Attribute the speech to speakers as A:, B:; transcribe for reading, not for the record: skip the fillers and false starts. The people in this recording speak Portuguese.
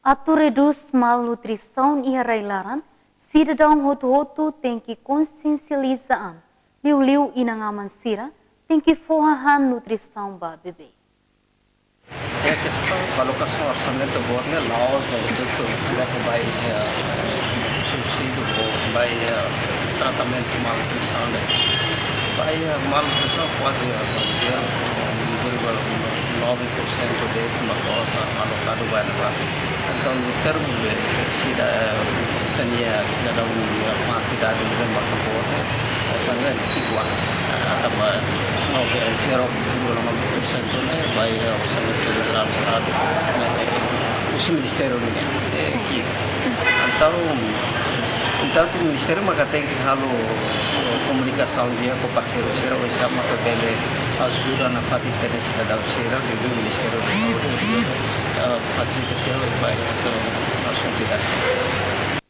A: Atu reduz malnutrição e reilaran, cidadão roto tem que consciencializar. Liu inangaman sira, tem que forrahan nutrição ba bebê.
B: É a questão da alocação orçamento borne laos no produto que vai subsídio ou vai tratamento de malnutrição vai malnutrição quase 0,9% de uma coisa alocado vai levar. Então no termo de cidadão quantidade de macabota essa é igual atau 0,9% vai orçamento federal do estado o ministério aqui. Então o ministério tem que comunicação dia com parceiro será o sama que ele ajuda na fatita de cidadão será do ministério da saúde facilita será vai assunto